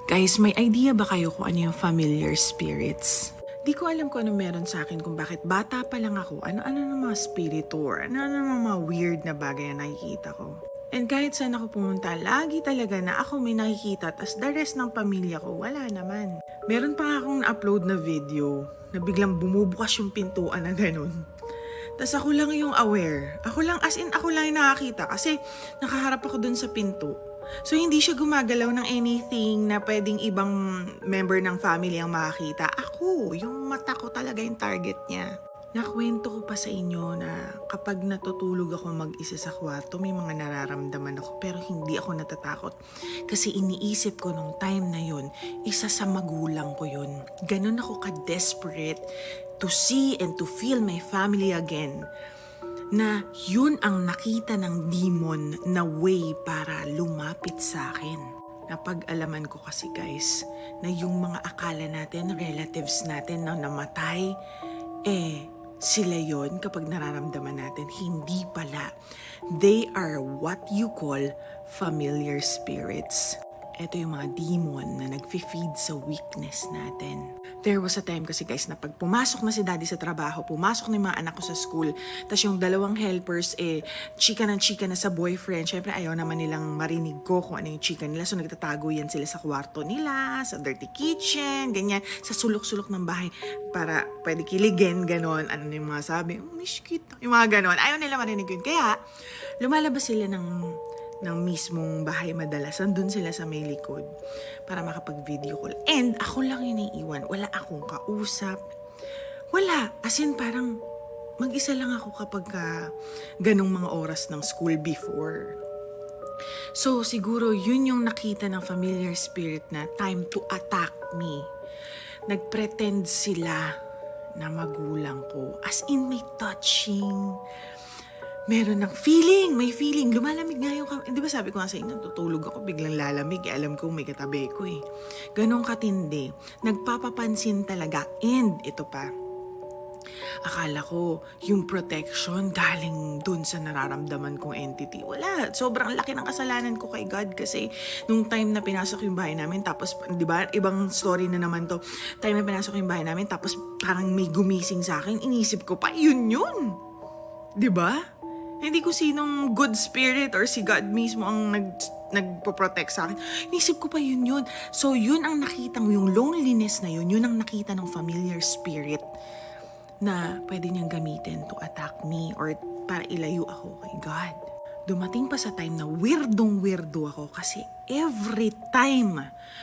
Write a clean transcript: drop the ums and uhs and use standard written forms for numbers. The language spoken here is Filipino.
Guys, may idea ba kayo kung ano yung familiar spirits? Di ko alam kung ano meron sa akin kung bakit bata pa lang ako, ano-ano ng mga spirito or ano-ano ng mga weird na bagay na nakikita ko. And kahit saan ako pumunta, lagi talaga na ako may nakikita tas the rest ng pamilya ko, wala naman. Meron pa nga akong na-upload na video na biglang bumubukas yung pintuan na ganun. Tas ako lang yung aware. Ako lang, as in ako lang yung nakakita kasi nakaharap ako dun sa pinto. So, hindi siya gumagalaw ng anything na pwedeng ibang member ng family ang makakita. Ako, yung mata ko talaga yung target niya. Nakwento ko pa sa inyo na kapag natutulog ako mag-isa sa kwarto, may mga nararamdaman ako pero hindi ako natatakot. Kasi iniisip ko nung time na yun, isa sa magulang ko yun. Ganun ako ka-desperate to see and to feel my family again, na yun ang nakita ng demon na way para lumapit sa akin. Napag-alaman ko kasi guys, na yung mga akala natin, relatives natin na namatay, sila yon kapag nararamdaman natin. Hindi pala. They are what you call familiar spirits. Ito yung mga demon na nag-feed sa weakness natin. There was a time kasi guys na pag pumasok na si daddy sa trabaho, pumasok na yung mga anak ko sa school, tas yung dalawang helpers chika na sa boyfriend. Syempre ayaw naman nilang marinig ko kung ano yung chika nila. So nagtatago yan sila sa kwarto nila, sa dirty kitchen, ganyan, sa sulok-sulok ng bahay para pwede kiligin, ganon. Ano na yung mga sabi, miss kita. Yung mga ganon. Ayaw nila marinig yun. Kaya lumalabas sila ng mismong bahay madalas. Nandun sila sa may likod para makapag-video call. And ako lang yung naiiwan. Wala akong kausap. Wala. As in parang mag-isa lang ako kapag ganong mga oras ng school before. So siguro yun yung nakita ng familiar spirit na time to attack me. Nagpretend sila na magulang ko. As in may touching. Meron ng feeling, may feeling. Lumalamig nga yung di ba sabi ko nga sa inyo, tutulog ako, biglang lalamig. Alam ko may katabi ko eh. Ganon katindi. Nagpapapansin talaga. And ito pa, akala ko yung protection galing dun sa nararamdaman kong entity. Wala. Sobrang laki ng kasalanan ko kay God kasi nung time na pinasok yung bahay namin, tapos, di ba, ibang story na naman to. Time na pinasok yung bahay namin, tapos parang may gumising sa akin, inisip ko pa, yun. Di ba? Hindi ko sinong good spirit or si God mismo ang nagpo-protect sa akin. Inisip ko pa yun. So yun ang nakita mo, yung loneliness na yun ang nakita ng familiar spirit na pwede niyang gamitin to attack me or para ilayo ako kay God. Dumating pa sa time na weirdong-weirdo ako kasi every time